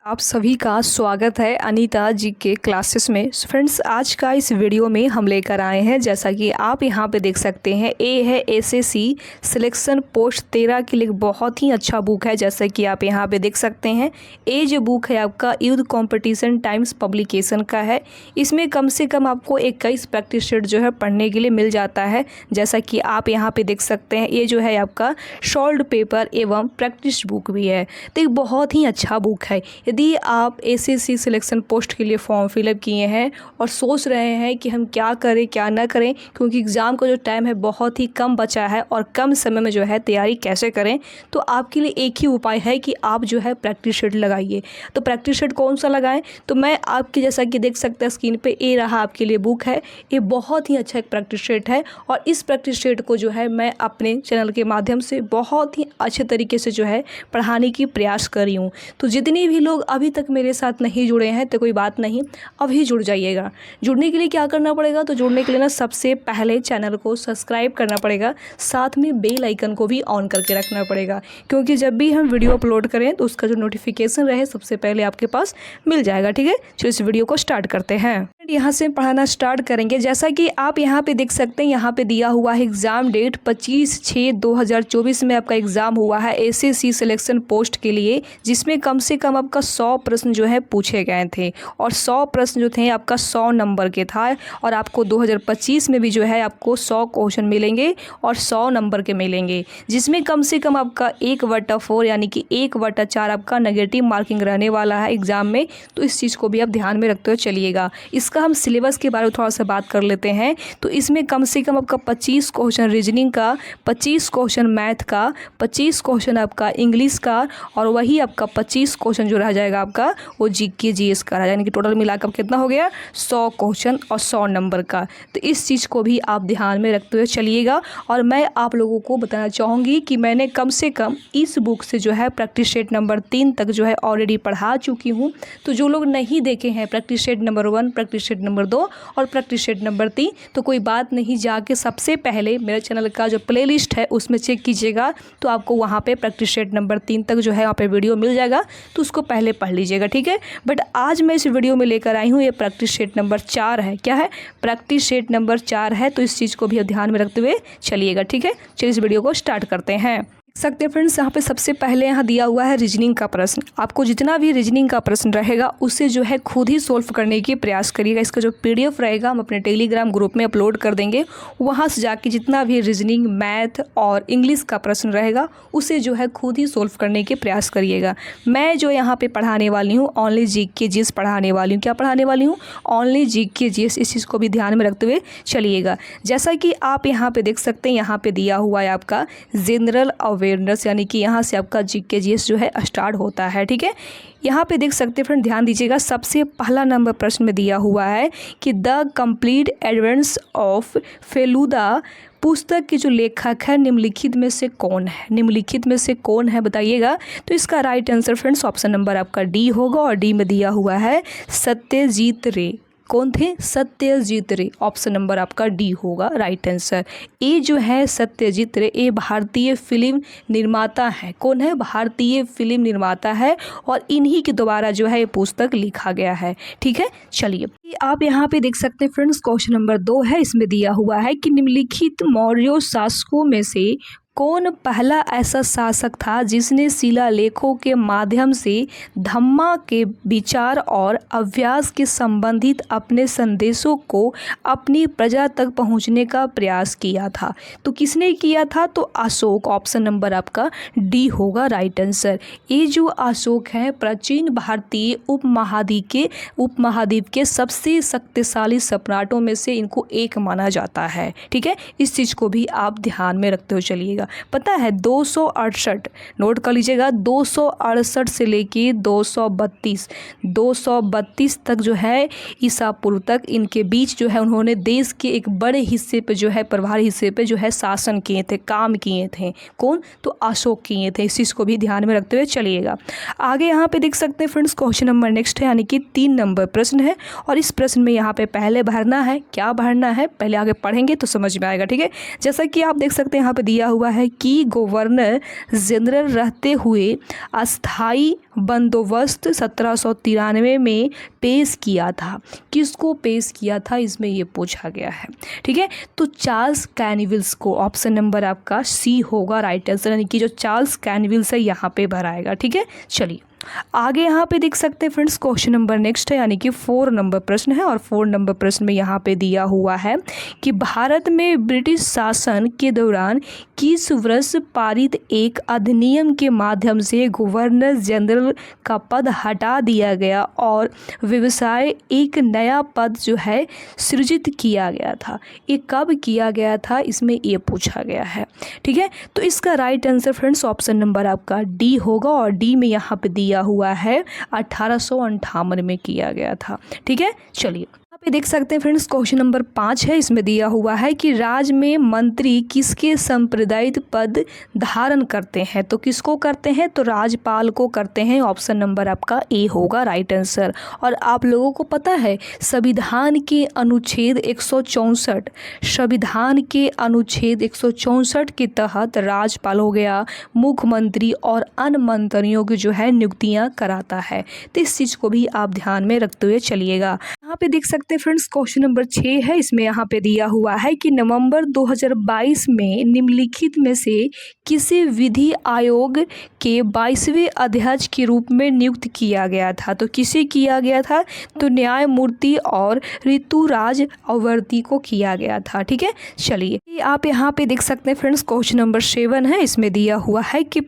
आप सभी का स्वागत है अनीता जी के क्लासेस में। फ्रेंड्स, आज का इस वीडियो में हम लेकर आए हैं, जैसा कि आप यहां पे देख सकते हैं, ए है एसएससी सिलेक्शन पोस्ट 13 के लिए बहुत ही अच्छा बुक है। जैसा कि आप यहां पे देख सकते हैं, ए जो बुक है आपका यूथ कंपटीशन टाइम्स पब्लिकेशन का है। इसमें कम से कम आपको 21 प्रैक्टिस शीट जो है पढ़ने के लिए मिल जाता है। जैसा कि आप यहाँ पे देख सकते हैं, ये जो है आपका सॉल्व पेपर एवं प्रैक्टिस बुक भी है। तो एक बहुत ही अच्छा बुक है। यदि आप एसएससी सिलेक्शन पोस्ट के लिए फॉर्म फिलअप किए हैं और सोच रहे हैं कि हम क्या करें क्या ना करें, क्योंकि एग्ज़ाम का जो टाइम है बहुत ही कम बचा है और कम समय में जो है तैयारी कैसे करें, तो आपके लिए एक ही उपाय है कि आप जो है प्रैक्टिस शीट लगाइए। तो प्रैक्टिस शीट कौन सा लगाएं? तो मैं आपके जैसा कि देख सकते हैं स्क्रीन पे, ये रहा आपके लिए बुक है। ये बहुत ही अच्छा एक प्रैक्टिस शीट है और इस प्रैक्टिस शीट को जो है मैं अपने चैनल के माध्यम से बहुत ही अच्छे तरीके से जो है पढ़ाने की प्रयास कर रही हूँ। तो जितने भी लोग अभी तक मेरे साथ नहीं जुड़े हैं तो कोई बात नहीं, अभी जुड़ जाइएगा। जुड़ने के लिए क्या करना पड़ेगा? तो जुड़ने के लिए ना सबसे पहले चैनल को सब्सक्राइब करना पड़ेगा, साथ में बेल आइकन को भी ऑन करके रखना पड़ेगा, क्योंकि जब भी हम वीडियो अपलोड करें तो उसका जो नोटिफिकेशन रहे सबसे पहले आपके पास मिल जाएगा। ठीक है, चलिए इस वीडियो को स्टार्ट करते हैं। यहाँ से पढ़ाना स्टार्ट करेंगे। जैसा कि आप यहाँ पे देख सकते हैं, यहाँ पे दिया हुआ है एग्ज़ाम डेट 25/6/2024 में आपका एग्ज़ाम हुआ है एसएससी सिलेक्शन पोस्ट के लिए, जिसमें कम से कम आपका 100 प्रश्न जो है पूछे गए थे और 100 प्रश्न जो थे आपका 100 नंबर के था। और आपको 2025 में भी जो है आपको 100 क्वेश्चन मिलेंगे और 100 नंबर के मिलेंगे, जिसमें कम से कम आपका 1/4 यानी कि 1/4 आपका नेगेटिव मार्किंग रहने वाला है एग्ज़ाम में। तो इस चीज़ को भी आप ध्यान में रखते हुए चलिएगा। इसका हम सिलेबस के बारे में थोड़ा सा बात कर लेते हैं। तो इसमें कम से कम आपका 25 क्वेश्चन रीजनिंग का, 25 क्वेश्चन मैथ का, 25 क्वेश्चन आपका इंग्लिश का और वही आपका 25 क्वेश्चन जो रह जाएगा आपका वो जीके जीएस का, यानी कि टोटल मिलाकर कितना हो गया 100 क्वेश्चन और 100 नंबर का। तो इस चीज़ को भी आप ध्यान में रखते हुए चलिएगा। और मैं आप लोगों को बताना चाहूँगी कि मैंने कम से कम इस बुक से जो है प्रैक्टिस शीट नंबर 3 तक जो है ऑलरेडी पढ़ा चुकी हूँ। तो जो लोग नहीं देखे हैं practice sheet number 1, practice sheet number 2 और प्रैक्टिस शीट नंबर 3, तो कोई बात नहीं, जाके सबसे पहले मेरे चैनल का जो प्लेलिस्ट है उसमें चेक कीजिएगा। तो आपको वहाँ पे प्रैक्टिस शीट नंबर 3 तक जो है वहाँ पे वीडियो मिल जाएगा, तो उसको पहले पढ़ लीजिएगा। ठीक है, बट आज मैं इस वीडियो में लेकर आई हूँ, ये प्रैक्टिस शीट नंबर 4 है। क्या है? प्रैक्टिस शीट नंबर 4 है। तो इस चीज़ को भी ध्यान में रखते हुए चलिएगा। ठीक है, चलिए इस वीडियो को स्टार्ट करते हैं। देख सकते हैं फ्रेंड्स, यहाँ पे सबसे पहले यहाँ दिया हुआ है रीजनिंग का प्रश्न। आपको जितना भी रीजनिंग का प्रश्न रहेगा उसे जो है खुद ही सोल्व करने की प्रयास करिएगा। इसका जो पीडीएफ रहेगा हम अपने टेलीग्राम ग्रुप में अपलोड कर देंगे। वहाँ से जाके जितना भी रीजनिंग, मैथ और इंग्लिश का प्रश्न रहेगा उसे जो है खुद ही सोल्व करने के प्रयास करिएगा। मैं जो यहाँ पे पढ़ाने वाली हूँ ओनली जीके जीएस पढ़ाने वाली हूँ। क्या पढ़ाने वाली हूँ? Only GK GS. इस चीज़ को भी ध्यान में रखते हुए चलिएगा। जैसा कि आप यहाँ पे देख सकते हैं, यहाँ पे दिया हुआ है आपका जनरल अवेयरनेस, यानी कि यहाँ से आपका जीके जीएस जो है स्टार्ट होता है। ठीक है, यहाँ पे देख सकते हैं फ्रेंड, ध्यान दीजिएगा। सबसे पहला नंबर प्रश्न में दिया हुआ है कि the complete advents of Feluda पुस्तक के जो लेखक है निम्नलिखित में से कौन है? निम्नलिखित में से कौन है बताइएगा। तो इसका right answer friends option number आपका डी होगा और डी में दिया हुआ है सत्यजीत रे। कौन थे? सत्यजीत रे। ऑप्शन नंबर आपका डी होगा राइट आंसर। ये जो है सत्यजीत रे, ये भारतीय फिल्म निर्माता है। कौन है? भारतीय फिल्म निर्माता है और इन्हीं के द्वारा जो है ये पुस्तक लिखा गया है। ठीक है, चलिए आप यहाँ पे देख सकते हैं फ्रेंड्स, क्वेश्चन नंबर 2 है। इसमें दिया हुआ है कि निम्नलिखित मौर्य शासकों में से कौन पहला ऐसा शासक था जिसने शिलालेखों के माध्यम से धम्मा के विचार और अभ्यास के संबंधित अपने संदेशों को अपनी प्रजा तक पहुंचने का प्रयास किया था? तो किसने किया था? तो अशोक। ऑप्शन नंबर आपका डी होगा राइट आंसर। ये जो अशोक हैं प्राचीन भारतीय उपमहाद्वीप के सबसे शक्तिशाली सम्राटों में से इनको एक माना जाता है। ठीक है, इस चीज़ को भी आप ध्यान में रखते हुए चलिएगा। पता है 268, नोट कर लीजिएगा, 268 से लेके 232 तक जो है ईसा पूर्व तक इनके बीच जो है उन्होंने देश के एक बड़े हिस्से पे जो है प्रभारी हिस्से पे जो है शासन किए थे, काम किए थे। कौन? तो अशोक किए थे। इस चीज़ को भी ध्यान में रखते हुए चलिएगा। आगे यहाँ पे देख सकते हैं फ्रेंड्स, क्वेश्चन नंबर नेक्स्ट है, यानी कि 3 नंबर प्रश्न है और इस प्रश्न में यहाँ पे पहले भरना है। क्या भरना है? पहले आगे पढ़ेंगे तो समझ में आएगा। ठीक है, जैसा कि आप देख सकते हैं यहाँ पे दिया हुआ है है कि गवर्नर जनरल रहते हुए अस्थाई बंदोबस्त 1793 में पेश किया था। किसको पेश किया था, इसमें ये पूछा गया है। ठीक है, तो चार्ल्स कैनिविल्स को, ऑप्शन नंबर आपका सी होगा राइट आंसर, यानी कि जो चार्ल्स कैनिविल्स है यहाँ पे भराएगा। ठीक है, चलिए आगे यहाँ पे देख सकते हैं फ्रेंड्स, क्वेश्चन नंबर नेक्स्ट है, यानी कि 4 नंबर प्रश्न है। और 4 नंबर प्रश्न में यहाँ पे दिया हुआ है कि भारत में ब्रिटिश शासन के दौरान किस वर्ष पारित एक अधिनियम के माध्यम से गवर्नर जनरल का पद हटा दिया गया और व्यवसाय एक नया पद जो है सृजित किया गया था। ये कब किया गया था, इसमें ये पूछा गया है। ठीक है, तो इसका right answer friends option number आपका डी होगा, और डी में यहाँ पे दिया हुआ है 1858 में किया गया था। ठीक है, चलिए यहाँ पे देख सकते हैं फ्रेंड्स, क्वेश्चन नंबर 5 है। इसमें दिया हुआ है कि राज्य में मंत्री किसके संप्रदायित पद धारण करते हैं। तो किसको करते हैं, तो राज्यपाल को करते हैं। ऑप्शन नंबर आपका ए होगा राइट आंसर। और आप लोगों को पता है संविधान के अनुच्छेद 164, संविधान के अनुच्छेद 164 के तहत राज्यपाल हो गया, मुख्यमंत्री और अन्य मंत्रियों की जो है नियुक्तियां कराता है। तो इस चीज़ को भी आप ध्यान में रखते हुए चलिएगा। यहाँ पे देख सकते हैं फ्रेंड्स, क्वेश्चन नंबर 6 है। इसमें यहाँ पे दिया हुआ है कि नवंबर 2022 में निम्नलिखित में से किसे विधि आयोग के 22वें अध्यक्ष के रूप में नियुक्त किया गया था। तो किसे किया गया था, तो न्यायमूर्ति और ऋतुराज अवर्ती को किया गया था। ठीक है, चलिए आप यहाँ पे देख सकते हैं फ्रेंड्स, क्वेश्चन नंबर 7 है। इसमें दिया हुआ है कि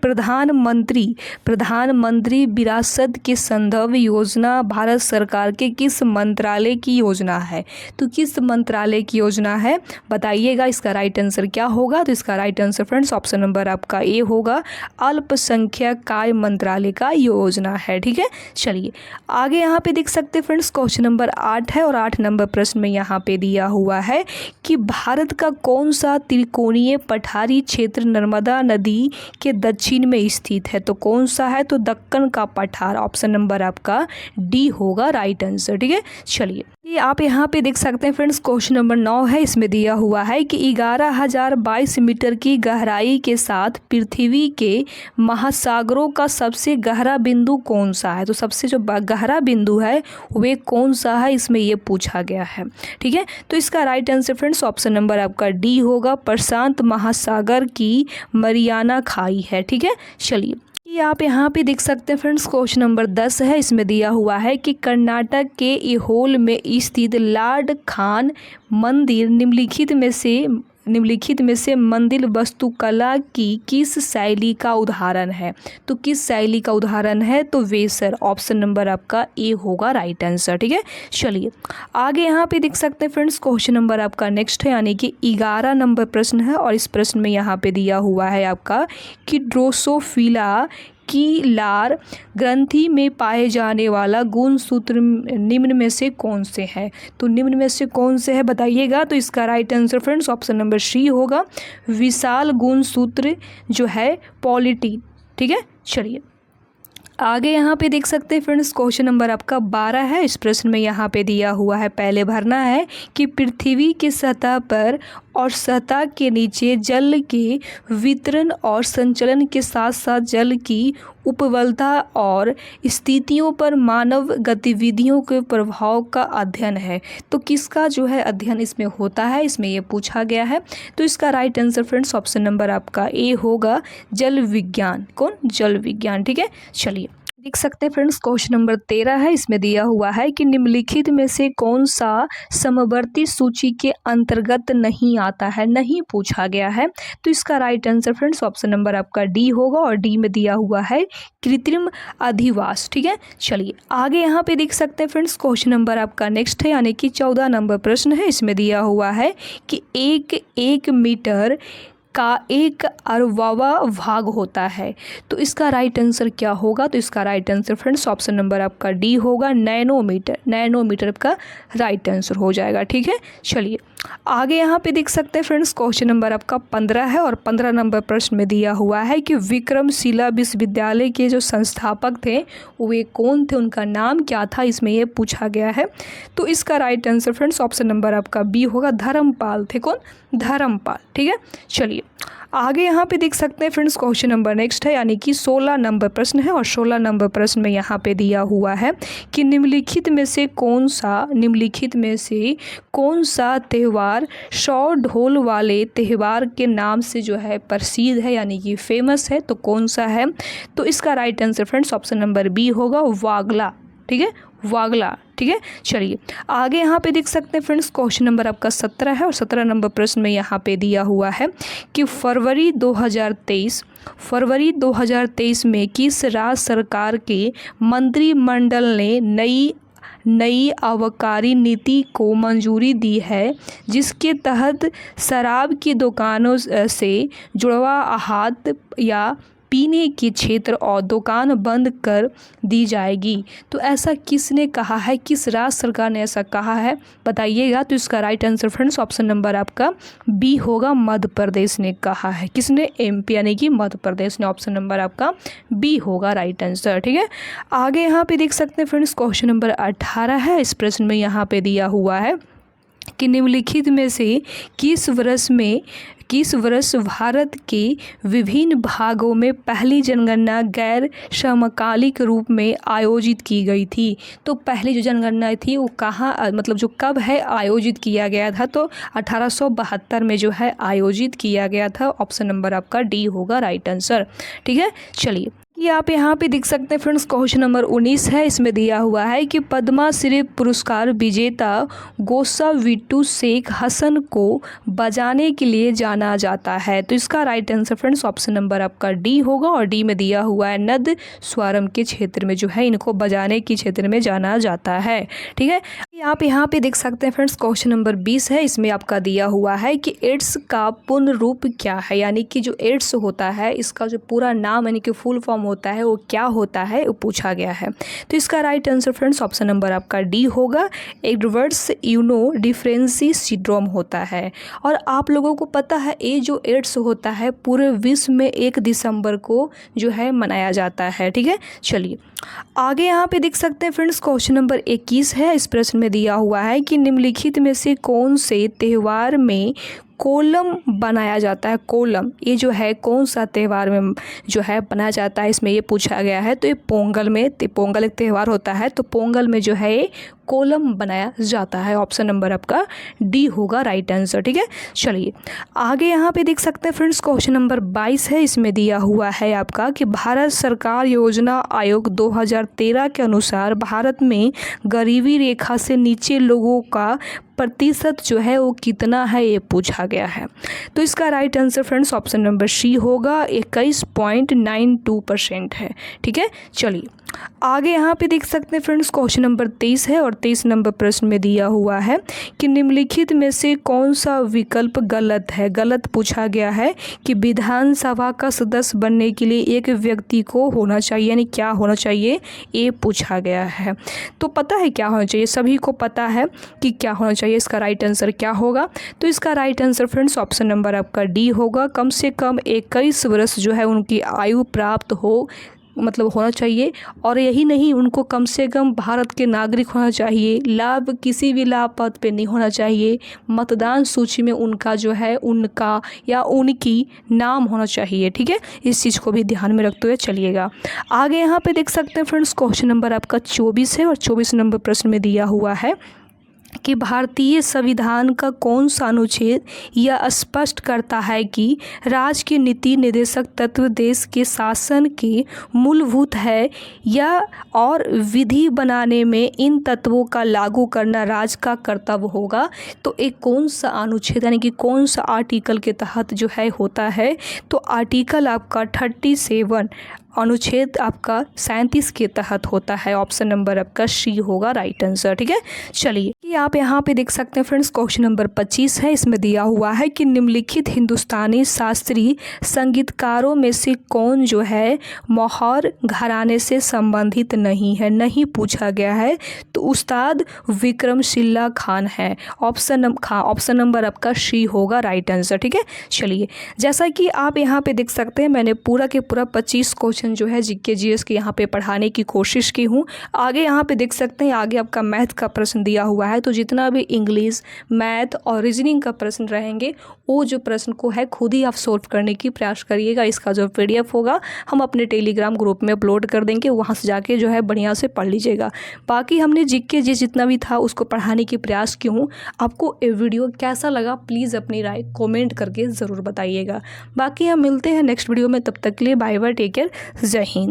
प्रधानमंत्री विरासत के संदर्भ योजना भारत सरकार के किस मंत्रालय की योजना है। तो किस मंत्रालय की योजना है बताइएगा, इसका राइट आंसर क्या होगा। तो इसका right answer friends option number आपका ए होगा, अल्पसंख्यक कार्य मंत्रालय का योजना है। ठीक है, चलिए आगे यहाँ पे देख सकते हैं फ्रेंड्स, क्वेश्चन नंबर 8 है। और 8 नंबर प्रश्न में यहाँ पे दिया हुआ है कि भारत का कौन सा त्रिकोणीय पठारी क्षेत्र नर्मदा नदी के दक्षिण में स्थित है। तो कौन सा है, तो दक्कन का पठार। ऑप्शन नंबर आपका डी होगा राइट आंसर। ठीक है, चलिए ये आप यहाँ पे देख सकते हैं फ्रेंड्स, क्वेश्चन नंबर 9 है। इसमें दिया हुआ है कि 11,022 मीटर की गहराई के साथ पृथ्वी के महासागरों का सबसे गहरा बिंदु कौन सा है। तो सबसे जो गहरा बिंदु है वे कौन सा है, इसमें ये पूछा गया है। ठीक है, तो इसका right answer friends option number आपका डी होगा, प्रशांत महासागर की मरियाना खाई है। ठीक है, चलिए ये आप यहाँ पे देख सकते हैं फ्रेंड्स, क्वेश्चन नंबर 10 है। इसमें दिया हुआ है कि कर्नाटक के ऐहोल में स्थित लॉर्ड खान मंदिर निम्नलिखित में से मंदिर वास्तुकला की किस शैली का उदाहरण है। तो किस शैली का उदाहरण है, तो वेसर। ऑप्शन नंबर आपका ए होगा राइट आंसर। ठीक है, चलिए आगे यहाँ पे देख सकते हैं फ्रेंड्स, क्वेश्चन नंबर आपका नेक्स्ट है, यानी कि 11 नंबर प्रश्न है। और इस प्रश्न में यहाँ पे दिया हुआ है आपका कि ड्रोसोफिला की लार ग्रंथि में पाए जाने वाला गुणसूत्र निम्न में से कौन से है। तो निम्न में से कौन से है बताइएगा। तो इसका right answer friends option number C होगा, विशाल गुणसूत्र जो है पॉलिटीन। ठीक है, चलिए आगे यहाँ पे देख सकते हैं फ्रेंड्स, क्वेश्चन नंबर आपका 12 है। इस प्रश्न में यहाँ पे दिया हुआ है, पहले भरना है कि पृथ्वी की सतह पर और सतह के नीचे जल के वितरण और संचलन के साथ साथ जल की उपलब्धता और स्थितियों पर मानव गतिविधियों के प्रभाव का अध्ययन है। तो किसका जो है अध्ययन इसमें होता है, इसमें ये पूछा गया है। तो इसका right answer friends option number आपका ए होगा, जल विज्ञान। कौन, जल विज्ञान। ठीक है, चलिए देख सकते हैं फ्रेंड्स, क्वेश्चन नंबर 13 है। इसमें दिया हुआ है कि निम्नलिखित में से कौन सा समवर्ती सूची के अंतर्गत नहीं आता है, नहीं पूछा गया है। तो इसका right answer friends option number आपका डी होगा, और डी में दिया हुआ है कृत्रिम अधिवास। ठीक है, चलिए आगे यहाँ पे देख सकते हैं फ्रेंड्स, क्वेश्चन नंबर आपका नेक्स्ट है, यानी कि 14 नंबर प्रश्न है। इसमें दिया हुआ है कि एक मीटर का 1/12वां भाग होता है। तो इसका राइट आंसर क्या होगा। तो इसका right answer friends option number आपका डी होगा, नैनोमीटर। नैनोमीटर का राइट आंसर हो जाएगा। ठीक है, चलिए आगे यहाँ पे देख सकते हैं फ्रेंड्स, क्वेश्चन नंबर आपका 15 है। और 15 नंबर प्रश्न में दिया हुआ है कि विक्रमशिला विश्वविद्यालय के जो संस्थापक थे वे कौन थे, उनका नाम क्या था, इसमें ये पूछा गया है। तो इसका right answer friends option number आपका बी होगा, धर्मपाल थे। कौन, धर्मपाल। ठीक है, चलिए चलिए आगे यहाँ पे देख सकते हैं फ्रेंड्स, क्वेश्चन नंबर नेक्स्ट है, यानी कि 16 नंबर प्रश्न है। और 16 नंबर प्रश्न में यहाँ पे दिया हुआ है कि निम्नलिखित में से कौन सा त्यौहार 100 ढोल वाले त्यौहार के नाम से जो है प्रसिद्ध है, यानी कि फेमस है, तो कौन सा है? तो इसका right answer friends option number B होगा, वागला। ठीक है, वागला। ठीक है, चलिए आगे यहाँ पे देख सकते हैं फ्रेंड्स, क्वेश्चन नंबर आपका 17 है। और 17 नंबर प्रश्न में यहाँ पे दिया हुआ है कि फरवरी 2023 में किस राज्य सरकार के मंत्रिमंडल ने नई आबकारी नीति को मंजूरी दी है, जिसके तहत शराब की दुकानों से जुड़वा आहार या पीने के क्षेत्र और दुकान बंद कर दी जाएगी? तो ऐसा किसने कहा है, किस राज्य सरकार ने ऐसा कहा है, बताइएगा। तो इसका right answer friends option number आपका बी होगा, मध्य प्रदेश ने कहा है। किसने? एमपी, यानी कि मध्य प्रदेश ने। ऑप्शन नंबर आपका बी होगा राइट आंसर। ठीक है, आगे यहाँ पे देख सकते हैं फ्रेंड्स, क्वेश्चन नंबर 18 है। इस प्रश्न में यहाँ पे दिया हुआ है कि निम्नलिखित में से किस वर्ष भारत के विभिन्न भागों में पहली जनगणना गैर समकालिक रूप में आयोजित की गई थी? तो पहली जो जनगणना थी वो कहाँ, मतलब जो कब है आयोजित किया गया था? तो 1872 में जो है आयोजित किया गया था। ऑप्शन नंबर आपका डी होगा राइट आंसर। ठीक है, चलिए कि आप यहाँ पे देख सकते हैं फ्रेंड्स, क्वेश्चन नंबर 19 है। इसमें दिया हुआ है कि पद्मश्री पुरस्कार विजेता गोसाविटु शेख हसन को बजाने के लिए जाना जाता है। तो इसका right answer friends option number आपका डी होगा। और डी में दिया हुआ है नद स्वरम के क्षेत्र में जो है इनको बजाने के क्षेत्र में जाना जाता है। ठीक है, आप यहाँ पे देख सकते हैं फ्रेंड्स, क्वेश्चन नंबर 20 है। इसमें आपका दिया हुआ है कि एड्स का पूर्ण रूप क्या है, यानी कि जो एड्स होता है इसका जो पूरा नाम यानी कि फुल फॉर्म होता है वो क्या होता है, वो पूछा गया है। तो इसका right answer friends option number आपका डी होगा, एडवर्ड्स इम्यूनोडेफिशिएंसी सिंड्रोम होता है। और आप लोगों को पता है ये जो एड्स होता है पूरे विश्व में 1 दिसंबर को जो है मनाया जाता है। ठीक है, चलिए आगे यहाँ पे देख सकते हैं फ्रेंड्स, क्वेश्चन नंबर 21 है। इस प्रश्न में दिया हुआ है कि निम्नलिखित में से कौन से त्यौहार में कोलम बनाया जाता है? कोलम ये जो है कौन सा त्यौहार में जो है बनाया जाता है, इसमें ये पूछा गया है। तो ये पोंगल एक त्यौहार होता है, तो पोंगल में जो है कोलम बनाया जाता है। ऑप्शन नंबर आपका डी होगा राइट आंसर। ठीक है, चलिए आगे यहाँ पे देख सकते हैं फ्रेंड्स, क्वेश्चन नंबर 22 है। इसमें दिया हुआ है आपका कि भारत सरकार योजना आयोग 2013 के अनुसार भारत में गरीबी रेखा से नीचे लोगों का प्रतिशत जो है वो कितना है, ये पूछा गया है। तो इसका right answer friends option number C होगा, 21.92% है। ठीक है, चलिए आगे यहाँ पे देख सकते हैं फ्रेंड्स, क्वेश्चन नंबर 23 है। और 23 नंबर प्रश्न में दिया हुआ है कि निम्नलिखित में से कौन सा विकल्प गलत है? गलत पूछा गया है कि विधानसभा का सदस्य बनने के लिए एक व्यक्ति को होना चाहिए, यानी क्या होना चाहिए, ये पूछा गया है। तो पता है क्या होना चाहिए, सभी को पता है कि क्या होना चाहिए। इसका राइट आंसर क्या होगा? तो इसका right answer friends option number आपका डी होगा, कम से कम 21 वर्ष जो है उनकी आयु प्राप्त हो, मतलब होना चाहिए। और यही नहीं, उनको कम से कम भारत के नागरिक होना चाहिए, लाभ किसी भी लाभ पद पे नहीं होना चाहिए, मतदान सूची में उनका जो है उनका या उनकी नाम होना चाहिए। ठीक है, इस चीज़ को भी ध्यान में रखते हुए चलिएगा। आगे यहाँ पे देख सकते हैं फ्रेंड्स, क्वेश्चन नंबर आपका 24 है। और 24 नंबर प्रश्न में दिया हुआ है कि भारतीय संविधान का कौन सा अनुच्छेद यह स्पष्ट करता है कि राज्य के नीति निर्देशक तत्व देश के शासन के मूलभूत है या और विधि बनाने में इन तत्वों का लागू करना राज्य का कर्तव्य होगा? तो एक कौन सा अनुच्छेद यानी कि कौन सा आर्टिकल के तहत जो है होता है? तो आर्टिकल आपका 37 अनुच्छेद आपका 37 के तहत होता है। ऑप्शन नंबर आपका सी होगा राइट आंसर। ठीक है, चलिए कि आप यहाँ पे देख सकते हैं फ्रेंड्स, क्वेश्चन नंबर 25 है। इसमें दिया हुआ है कि निम्नलिखित हिंदुस्तानी शास्त्रीय संगीतकारों में से कौन जो है मौहर घराने से संबंधित नहीं है? नहीं पूछा गया है, तो उस्ताद विक्रमशिला खान है। ऑप्शन नंबर आपका सी होगा राइट आंसर। ठीक है, चलिए जैसा कि आप यहाँ पे देख सकते हैं, मैंने पूरा के पूरा 25 क्वेश्चन क्वेश्चन जो है जीके जीएस के यहाँ पे पढ़ाने की कोशिश की हूँ। आगे यहाँ पे देख सकते हैं, आगे आपका मैथ का प्रश्न दिया हुआ है, तो जितना भी इंग्लिश, मैथ और रीजनिंग का प्रश्न रहेंगे वो जो प्रश्न को है खुद ही आप सोल्व करने की प्रयास करिएगा। इसका जो PDF होगा हम अपने टेलीग्राम ग्रुप में अपलोड कर देंगे, वहाँ से जाके जो है बढ़िया से पढ़ लीजिएगा। बाकी हमने जीके जितना भी था उसको पढ़ाने की प्रयास की हूँ। आपको ये वीडियो कैसा लगा प्लीज़ अपनी राय कमेंट करके ज़रूर बताइएगा। बाकी हम मिलते हैं नेक्स्ट वीडियो में, तब तक के लिए बाय बाय, टेक केयर, जय हिंद।